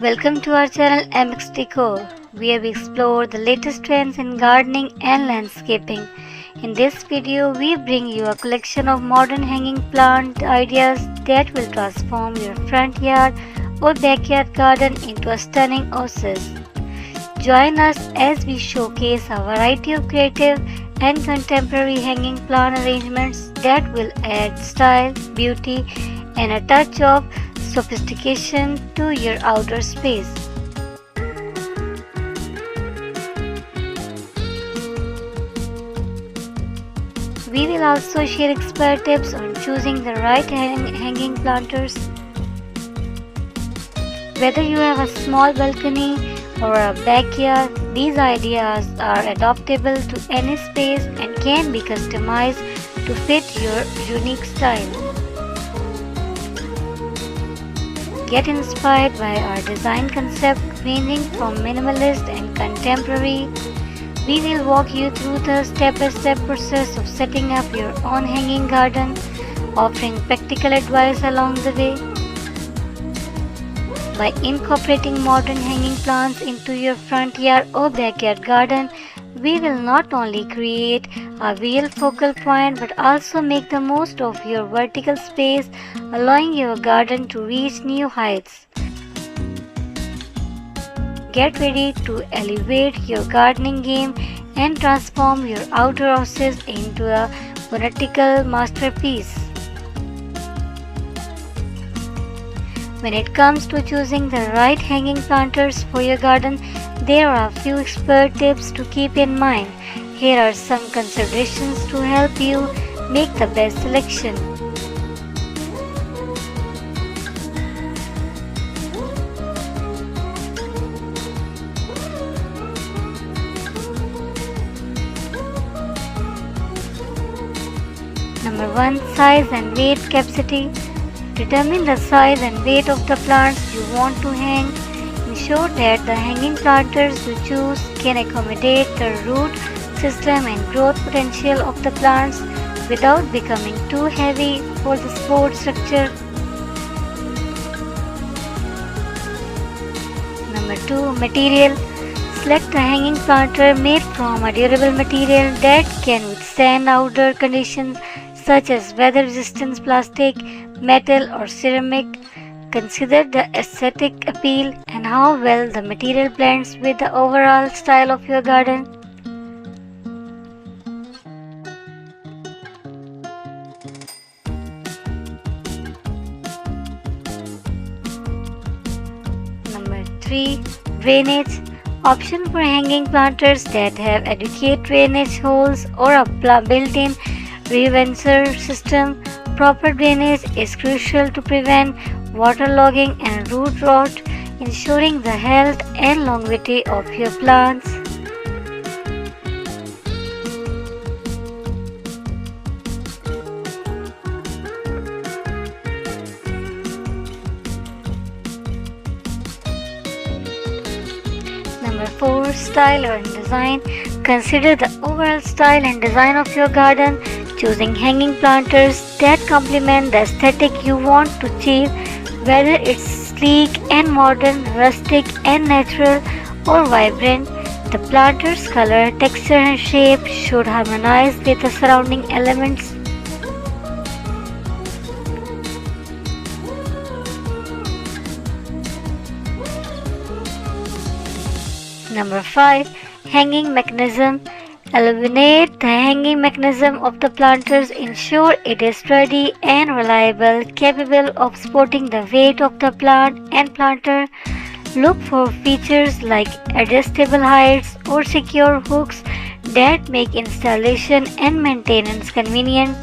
Welcome to our channel MX Decor, where we explore the latest trends in gardening and landscaping. In this video, we bring you a collection of modern hanging plant ideas that will transform your front yard or backyard garden into a stunning oasis. Join us as we showcase a variety of creative and contemporary hanging plant arrangements that will add style, beauty, and a touch of sophistication to your outdoor space. We will also share expert tips on choosing the right hanging planters. Whether you have a small balcony or a backyard, these ideas are adaptable to any space and can be customized to fit your unique style. Get inspired by our design concept ranging from minimalist and contemporary. We will walk you through the step-by-step process of setting up your own hanging garden, offering practical advice along the way. By incorporating modern hanging plants into your front yard or backyard garden, we will not only create a real focal point but also make the most of your vertical space, allowing your garden to reach new heights. Get ready to elevate your gardening game and transform your outdoor houses into a botanical masterpiece. When it comes to choosing the right hanging planters for your garden, there are a few expert tips to keep in mind. Here are some considerations to help you make the best selection. Number 1. Size and weight capacity. Determine the size and weight of the plants you want to hang. Ensure that the hanging planters you choose can accommodate the root system and growth potential of the plants without becoming too heavy for the support structure. Number 2. Material. Select a hanging planter made from a durable material that can withstand outdoor conditions such as weather-resistant plastic, metal or ceramic. Consider the aesthetic appeal and how well the material blends with the overall style of your garden. Number 3. Drainage. Option for hanging planters that have adequate drainage holes or a built-in reverser system. Proper drainage is crucial to prevent waterlogging and root rot, ensuring the health and longevity of your plants. Number 4. Style and design. Consider the overall style and design of your garden, choosing hanging planters that complement the aesthetic you want to achieve, whether it's sleek and modern, rustic and natural, or vibrant. The planter's color, texture and shape should harmonize with the surrounding elements. Number 5. Hanging mechanism. Illuminate the hanging mechanism of the planters. Ensure it is sturdy and reliable, capable of supporting the weight of the plant and planter. Look for features like adjustable heights or secure hooks that make installation and maintenance convenient.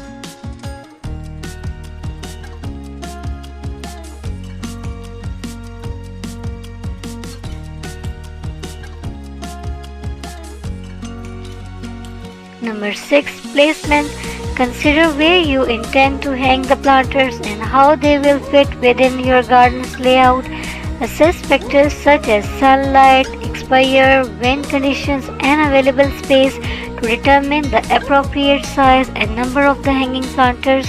Number 6. Placement. Consider where you intend to hang the planters and how they will fit within your garden's layout. Assess factors such as sunlight, exposure, wind conditions, and available space to determine the appropriate size and number of the hanging planters.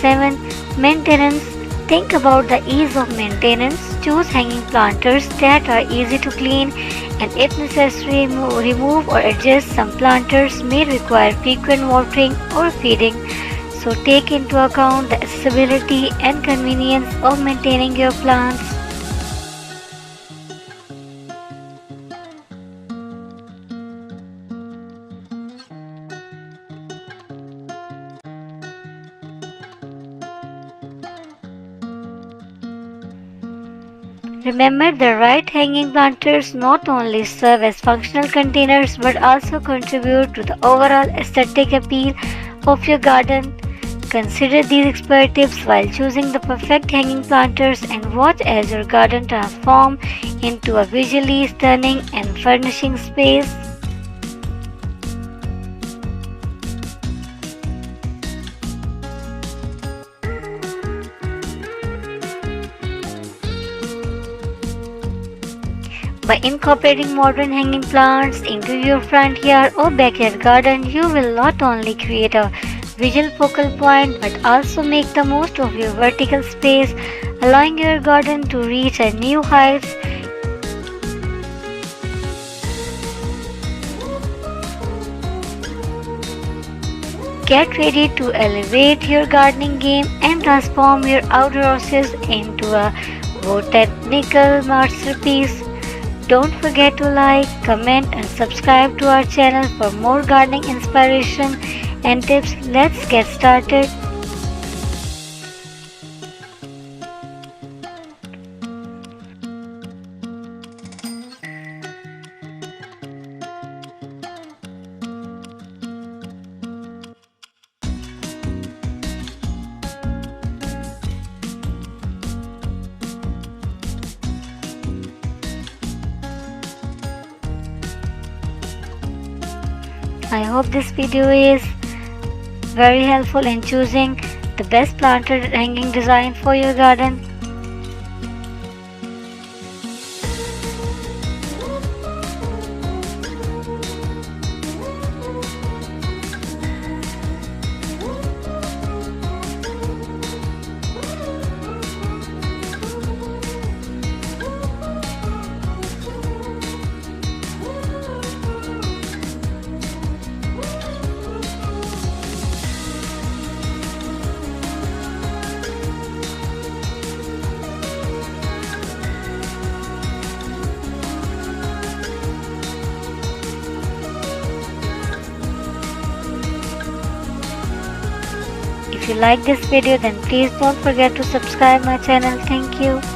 7. Maintenance. Think about the ease of maintenance. Choose hanging planters that are easy to clean and if necessary remove or adjust. Some planters may require frequent watering or feeding. So take into account the accessibility and convenience of maintaining your plants. Remember, the right hanging planters not only serve as functional containers but also contribute to the overall aesthetic appeal of your garden. Consider these expert tips while choosing the perfect hanging planters and watch as your garden transforms into a visually stunning and furnishing space. By incorporating modern hanging plants into your front yard or backyard garden, you will not only create a visual focal point but also make the most of your vertical space, allowing your garden to reach a new heights. Get ready to elevate your gardening game and transform your outdoor oasis into a botanical masterpiece. Don't forget to like, comment and subscribe to our channel for more gardening inspiration and tips. Let's get started. I hope this video is very helpful in choosing the best planter hanging design for your garden. If you like this video, then please don't forget to subscribe my channel. Thank you.